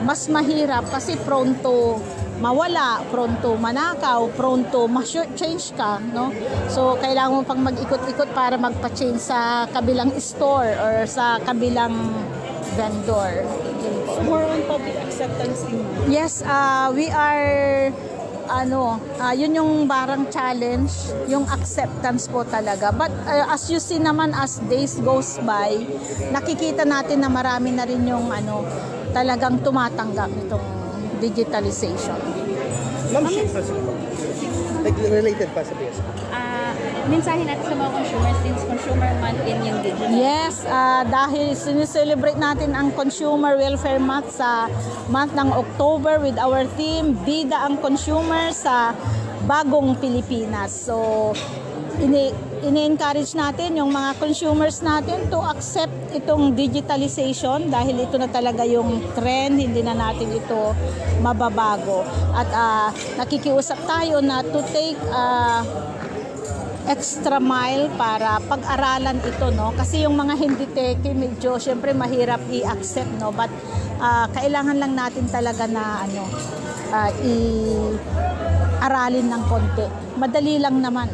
mas mahirap kasi prone to mawala, prone to manakaw, prone to ma-short change ka, no? So kailangan mo pang mag-ikot-ikot para magpa-change sa kabilang store or sa kabilang vendor. More on public acceptance din. Yes, we are yun yung barang challenge, yung acceptance po talaga. But as you see naman, as days goes by, nakikita natin na marami na rin yung talagang tumatanggap itong digitalization. Ma'am, like related pa sa BSP. Mensahe natin sa mga consumers since Consumer Month din yung digital. Yes, dahil sineselebrate natin ang Consumer Welfare Month sa month ng October with our theme, Bida ang Consumer sa Bagong Pilipinas. So, ini-encourage natin yung mga consumers natin to accept itong digitalization dahil ito na talaga yung trend, hindi na natin ito mababago. At nakikiusap tayo na to take extra mile para pag-aralan ito, no? Kasi yung mga hindi teki medyo syempre mahirap i-accept, no? But kailangan lang natin talaga na i-aralin ng konti. Madali lang naman.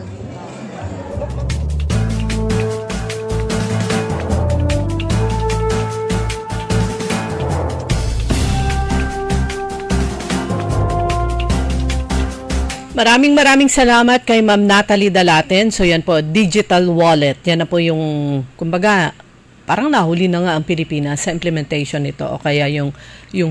Maraming salamat kay Ma'am Natalie Dalaten. So yan po, digital wallet. Yan na po yung, kumbaga, parang nahuli na nga ang Pilipinas sa implementation nito o kaya yung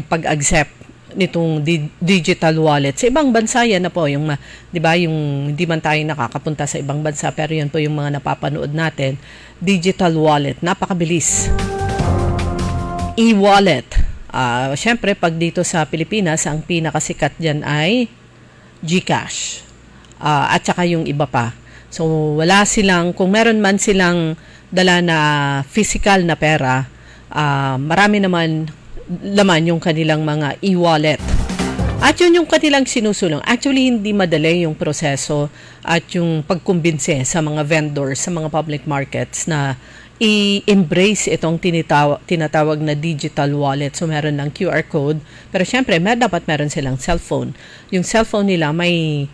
pag-accept nitong digital wallet. Sa ibang bansa yan na po, yung 'di ba, yung hindi man tayo nakakapunta sa ibang bansa, pero yan po yung mga napapanood natin, digital wallet, napakabilis. E-wallet. Syempre pag dito sa Pilipinas, ang pinakasikat diyan ay GCash. At saka yung iba pa. So wala silang, kung meron man silang dala na physical na pera, marami naman laman yung kanilang mga e-wallet. At yun yung kanilang sinusulong. Actually, hindi madali yung proseso at yung pagkumbinse sa mga vendors, sa mga public markets na i-embrace itong tinatawag na digital wallet. So, meron ng QR code. Pero syempre, dapat meron silang cellphone. Yung cellphone nila may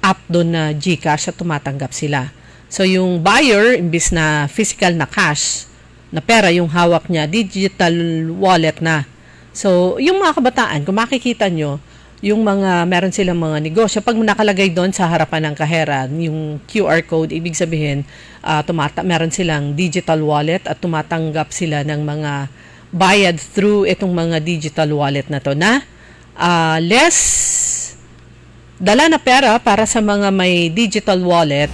app doon na GCash at tumatanggap sila. So, yung buyer, imbis na physical na cash, na pera yung hawak niya, digital wallet na. So, yung mga kabataan, kung makikita nyo, yung mga, meron silang mga negosyo, pag nakalagay doon sa harapan ng kahera, yung QR code, ibig sabihin, meron silang digital wallet at tumatanggap sila ng mga bayad through itong mga digital wallet na to na less dala na pera para sa mga may digital wallet.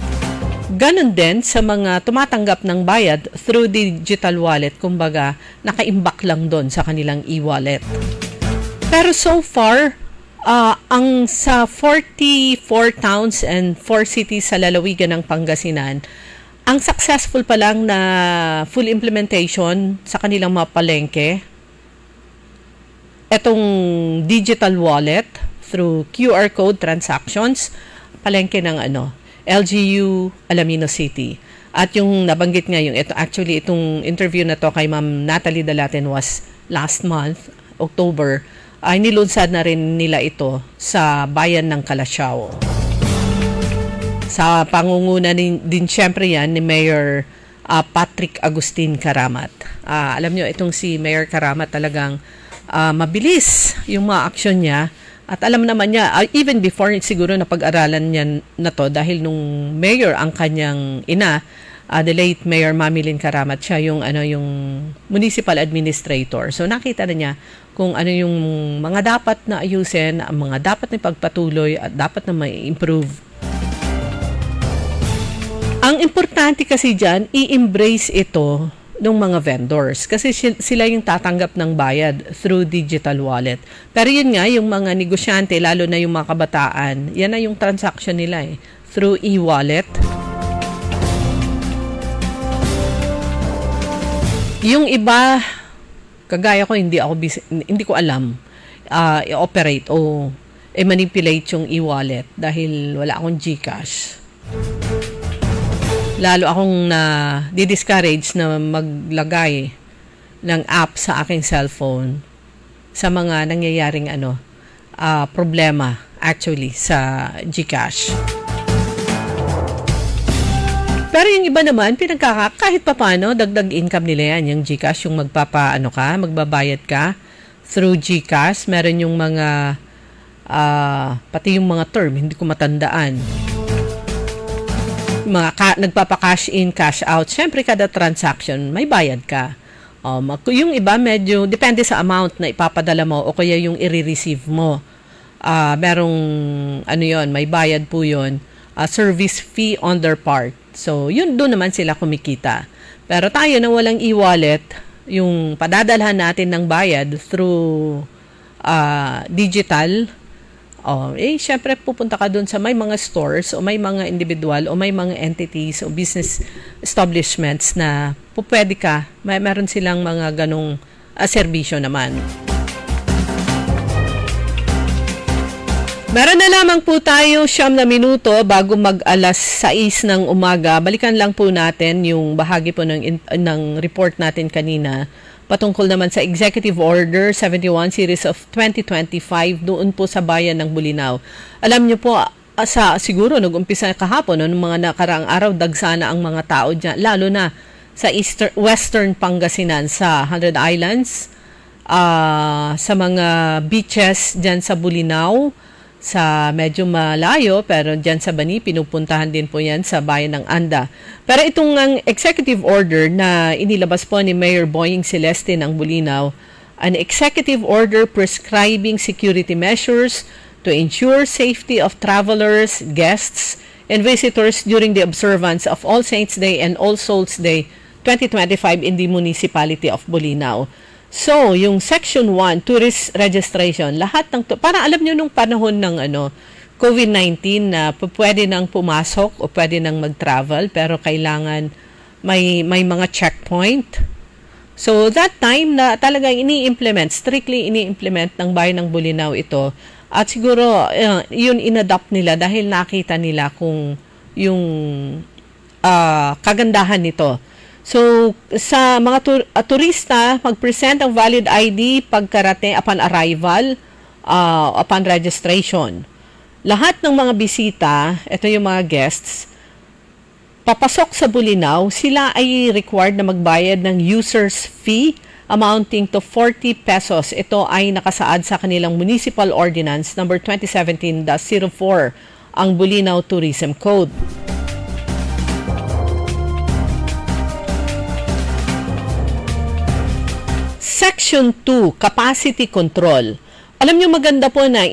Ganon din sa mga tumatanggap ng bayad through digital wallet, kumbaga nakaimbak lang doon sa kanilang e-wallet. Pero so far, ang sa 44 towns and 4 cities sa lalawigan ng Pangasinan, ang successful pa lang na full implementation sa kanilang mga palengke, etong digital wallet through QR code transactions, palengke ng LGU Alamino City. At yung nabanggit nga itong interview na to kay Ma'am Natalie Dalaten was last month, October, ay nilunsad na rin nila ito sa bayan ng Calasiao. Sa pangunguna din syempre yan ni Mayor Patrick Agustin Karamat. Alam nyo, itong si Mayor Karamat talagang mabilis yung mga aksyon niya. At alam naman niya, even before siguro na pag-aralan niya na to, dahil nung mayor ang kanyang ina, the late Mayor Mamilin Karamat, siya yung municipal administrator. So nakita na niya kung ano yung mga dapat na ayusin, ang mga dapat na pagpatuloy at dapat na may improve. Ang importante kasi dyan, i-embrace ito ng mga vendors kasi sila yung tatanggap ng bayad through digital wallet. Pero yun nga, yung mga negosyante, lalo na yung mga kabataan, yan na yung transaction nila through e-wallet. Yung iba, kagaya ko, hindi ko alam i-operate o i-manipulate yung e-wallet dahil wala akong GCash. Lalo akong di-discourage na maglagay ng app sa aking cellphone sa mga nangyayaring problema actually sa GCash. Pero yung iba naman, kahit pa paano, dagdag income nila yan. Yung GCash, yung magbabayad ka through GCash. Meron yung mga, pati yung mga term, hindi ko matandaan. Nagpapa-cash in, cash out. Siyempre, kada transaction, may bayad ka. Yung iba, medyo, depende sa amount na ipapadala mo o kaya yung i-receive mo. Merong, may bayad po yun. Service fee on their part. So, yun, doon naman sila kumikita. Pero tayo na walang e-wallet, yung padadalhan natin ng bayad through digital, syempre pupunta ka doon sa may mga stores o may mga individual o may mga entities o business establishments na pwede ka, meron silang mga ganong serbisyo naman. Meron na lamang po tayo 9 na minuto bago mag-alas 6 ng umaga. Balikan lang po natin yung bahagi po ng report natin kanina patungkol naman sa Executive Order 71 Series of 2025 doon po sa bayan ng Bulinaw. Alam niyo po, siguro nag-umpisa kahapon, noong mga nakaraang araw, dagsana ang mga tao dyan, lalo na sa Western Pangasinan, sa 100 Islands, sa mga beaches dyan sa Bulinaw, sa medyo malayo, pero dyan sa Bani, pinupuntahan din po yan sa bayan ng Anda. Pero itong ang executive order na inilabas po ni Mayor Boying Celeste ng Bulinaw an executive order prescribing security measures to ensure safety of travelers, guests, and visitors during the observance of All Saints' Day and All Souls' Day 2025 in the municipality of Bolinao. So, yung Section 1, Tourist Registration, lahat ng para alam nyo nung panahon ng COVID-19 na pwede nang pumasok o pwede nang mag-travel pero kailangan may mga checkpoint. So, that time na talagang strictly ini-implement ng bayan ng Bolinao ito. At siguro, yun inadapt nila dahil nakita nila kung yung kagandahan nito. So, sa mga turista, mag-present ang valid ID pagkarating upon arrival, upon registration. Lahat ng mga bisita, ito yung mga guests, papasok sa Bolinao, sila ay required na magbayad ng user's fee amounting to 40 pesos. Ito ay nakasaad sa kanilang Municipal Ordinance number 2017-04, ang Bolinao Tourism Code. Section 2, Capacity Control. Alam nyo, maganda po na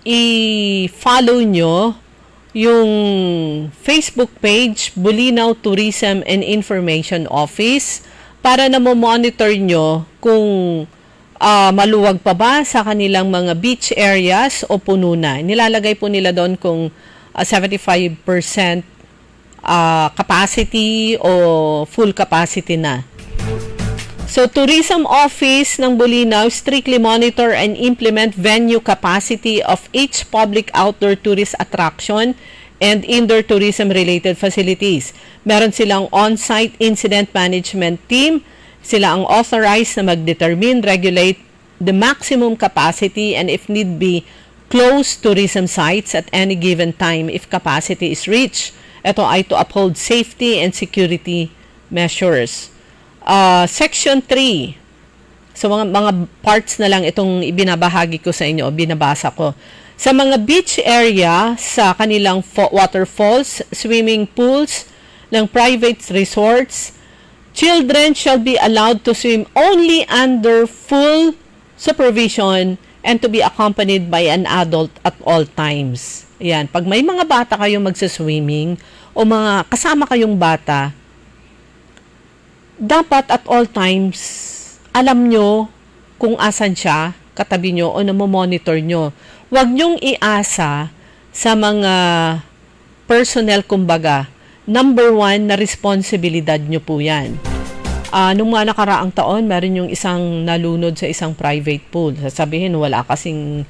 i-follow nyo yung Facebook page Bolinao Tourism and Information Office para na monitor nyo kung maluwag pa ba sa kanilang mga beach areas o puno na. Nilalagay po nila doon kung 75% capacity o full capacity na. So, Tourism Office ng Bolinao strictly monitor and implement venue capacity of each public outdoor tourist attraction and indoor tourism-related facilities. Meron silang on-site incident management team. Sila ang authorized na mag-determine, regulate the maximum capacity and if need be, close tourism sites at any given time if capacity is reached. Ito ay to uphold safety and security measures. Section 3. So mga parts na lang itong ibinabahagi ko sa inyo, binabasa ko. Sa mga beach area, sa kanilang waterfalls, swimming pools, ng private resorts, children shall be allowed to swim only under full supervision and to be accompanied by an adult at all times. Ayan, pag may mga bata kayong magsaswimming o mga kasama kayong bata, dapat at all times, alam nyo kung asan siya, katabi nyo o namomonitor nyo. Huwag nyong iasa sa mga personnel, kumbaga. Number 1 na responsibilidad nyo po yan. Nung mga nakaraang taon, meron yung isang nalunod sa isang private pool. Sasabihin, wala kasing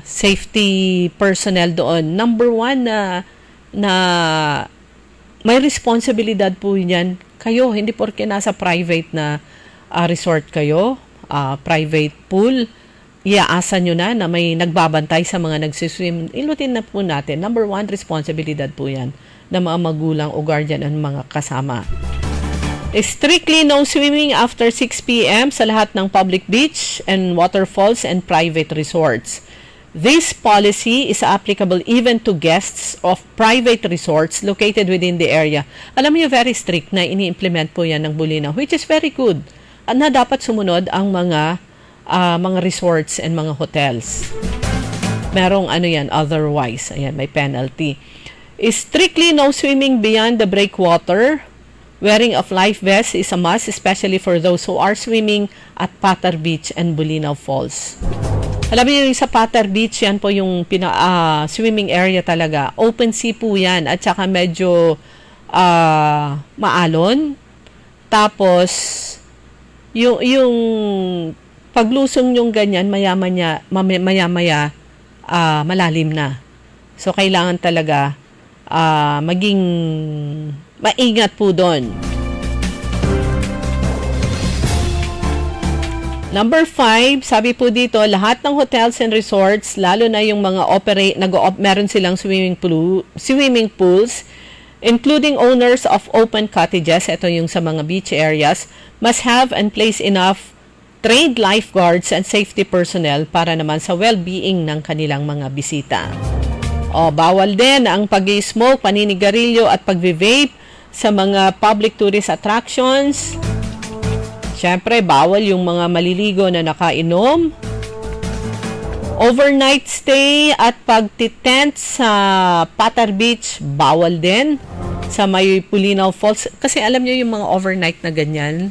safety personnel doon. Number 1 na may responsibilidad po yan kayo, hindi porke nasa private na resort kayo, private pool, iaasa nyo na may nagbabantay sa mga nagsiswim. Ilutin na po natin. Number 1, responsibilidad po yan na mga magulang o guardian ang mga kasama. Strictly no swimming after 6 p.m. sa lahat ng public beach and waterfalls and private resorts. This policy is applicable even to guests of private resorts located within the area. Alam niyo, very strict na ini-implement po yan ng Bolinao, which is very good. Na dapat sumunod ang mga resorts and mga hotels. Merong otherwise. Ayan, may penalty. Strictly no swimming beyond the breakwater. Wearing of life vest is a must, especially for those who are swimming at Patar Beach and Bolinao Falls. Alam niyo yung sa Patar Beach, yan po yung swimming area talaga. Open sea po yan at saka medyo maalon. Tapos, yung paglusong yung ganyan, maya-maya malalim na. So, kailangan talaga maging maingat po doon. Number 5, sabi po dito, lahat ng hotels and resorts, lalo na yung mga meron silang swimming pools, including owners of open cottages, ito yung sa mga beach areas, must have and place enough trained lifeguards and safety personnel para naman sa well-being ng kanilang mga bisita. Bawal din ang pag-i-smoke, paninigarilyo at pag-vape sa mga public tourist attractions. Siyempre, bawal yung mga maliligo na nakainom. Overnight stay at pagtitent sa Patar Beach, bawal din. Sa may Pulinaw Falls. Kasi alam nyo yung mga overnight na ganyan,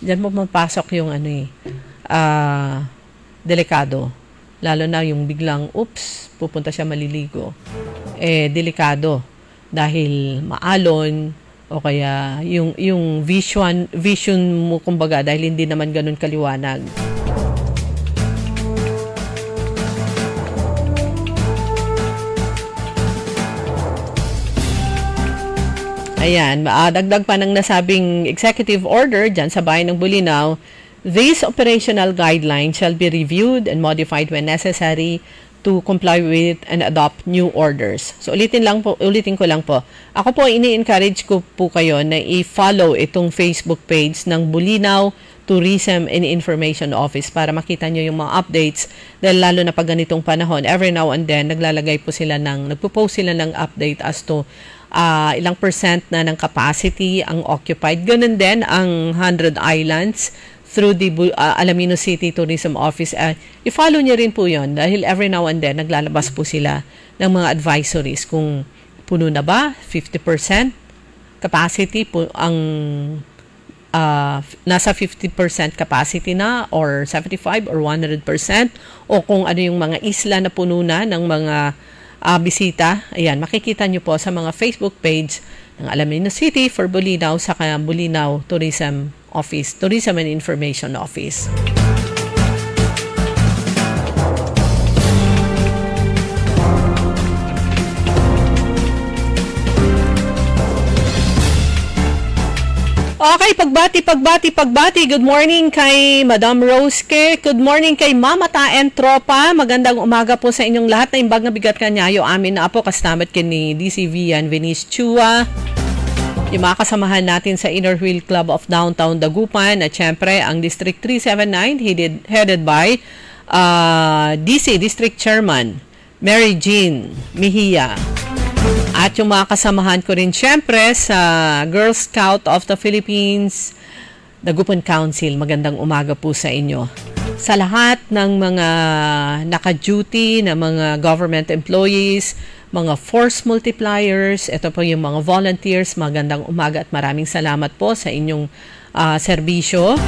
dyan mo mapasok yung delikado. Lalo na yung biglang, pupunta siya maliligo. Delikado. Dahil maalon, o kaya yung vision mo, kumbaga, dahil hindi naman ganun kaliwanag. Ayan, dagdag pa ng nasabing executive order dyan sa bayan ng Bulinaw, these operational guidelines shall be reviewed and modified when necessary to comply with and adopt new orders. So ulitin ko lang po. Ako po, ini-encourage ko po kayo na i-follow itong Facebook page ng Bulinaw Tourism and Information Office para makita nyo yung mga updates, dahil lalo na pag ganitong panahon, every now and then nagpo-post sila ng update as to ilang percent na ng capacity ang occupied. Ganun din ang 100 Islands through the Alaminos City Tourism Office. I-follow niyo rin po yon, dahil every now and then naglalabas po sila ng mga advisories kung puno na ba, 50% capacity po ang nasa 50% capacity na, or 75 or 100%, o kung ano yung mga isla na puno na ng mga bisita. Ayan, makikita nyo po sa mga Facebook page ng Alaminos City for Bulinaw sa Bulinaw Tourism Office, Tourism and Information Office. Okay, pagbati. Good morning kay Madam Roske. Good morning kay Mama Ta and Tropa. Magandang umaga po sa inyong lahat. Na imbag na bigat kanyayo amin na po kastamat kini DCV and Venice Chua. Yung mga kasamahan natin sa Inner Wheel Club of Downtown Dagupan. At syempre, ang District 379 headed by DC District Chairman Mary Jean Mejia. At yung mga kasamahan ko rin syempre sa Girl Scout of the Philippines, Dagupan Council. Magandang umaga po sa inyo. Sa lahat ng mga naka-duty na mga government employees, mga force multipliers, ito po yung mga volunteers, magandang umaga at maraming salamat po sa inyong serbisyo.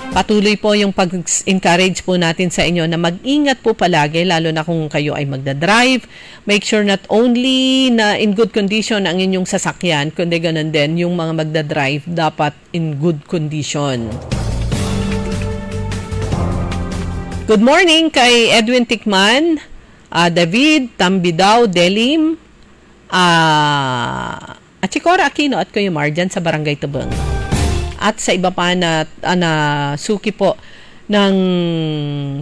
Patuloy po yung pag-encourage po natin sa inyo na mag-ingat po palagi, lalo na kung kayo ay magdadrive. Make sure not only na in good condition ang inyong sasakyan, kundi ganun din yung mga magdadrive dapat in good condition. Good morning kay Edwin Tikman, David Tambidao Delim, at Chicora Aquino at Kuya Marjan sa Barangay Tabang. At sa iba pa na suki po ng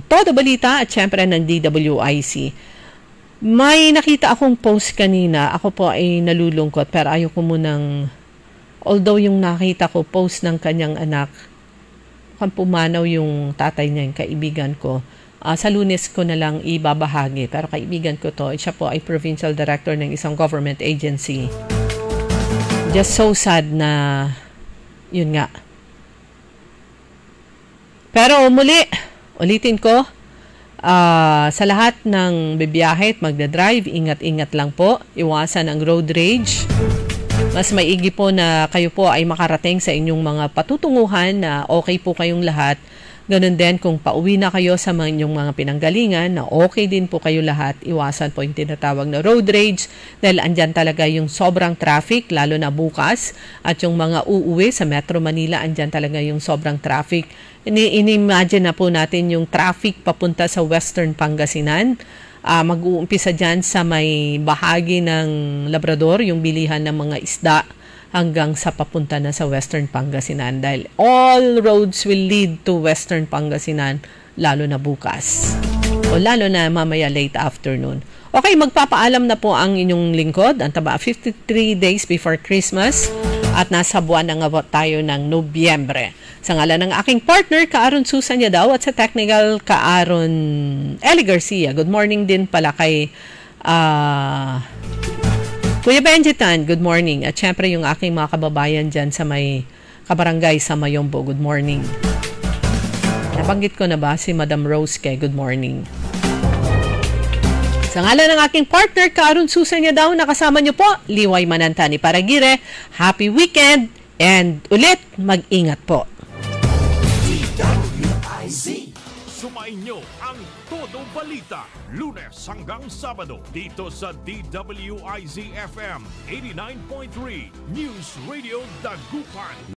Todo Balita at syempre ng DWIC. May nakita akong post kanina. Ako po ay nalulungkot pero ayoko munang, although yung nakita ko post ng kanyang anak, mukhang pumanaw yung tatay niya, yung kaibigan ko. Sa Lunes ko na lang ibabahagi, pero kaibigan ko to. Siya po ay provincial director ng isang government agency. Just so sad na yun nga. Pero ulitin ko, sa lahat ng bibiyahe at magdadrive, ingat-ingat lang po. Iwasan ang road rage. Mas maigi po na kayo po ay makarating sa inyong mga patutunguhan na okay po kayong lahat. Ganun din kung pauwi na kayo sa inyong mga pinanggalingan na okay din po kayo lahat. Iwasan po yung tinatawag na road rage dahil andyan talaga yung sobrang traffic, lalo na bukas. At yung mga uuwi sa Metro Manila, andyan talaga yung sobrang traffic. Ini-imagine na po natin yung traffic papunta sa Western Pangasinan. Mag-uumpisa dyan sa may bahagi ng Labrador, yung bilihan ng mga isda, hanggang sa papunta na sa Western Pangasinan dahil all roads will lead to Western Pangasinan lalo na bukas o lalo na mamaya late afternoon. Okay, magpapaalam na po ang inyong lingkod. Ang taba 53 days before Christmas at nasa buwan na nga tayo ng Nobyembre. Sa ngalan ng aking partner, Kaaron Susan Yadaw, at sa technical, Kaaron Eli Garcia. Good morning din pala kay Kuya Benjitan, good morning. At syempre yung aking mga kababayan dyan sa may Kabarangay sa Mayombo. Good morning. Nabanggit ko na ba si Madam Rose Ke? Good morning. Sa ngalan ng aking partner, Karun Susan niya daw, nakasama niyo po, Liway Manantani Paragire. Happy weekend and ulit, mag-ingat po. Sumainyo ang Todo Balita, Lunes hanggang Sabado, dito sa DWIZ FM 89.3 News Radio Dagupan.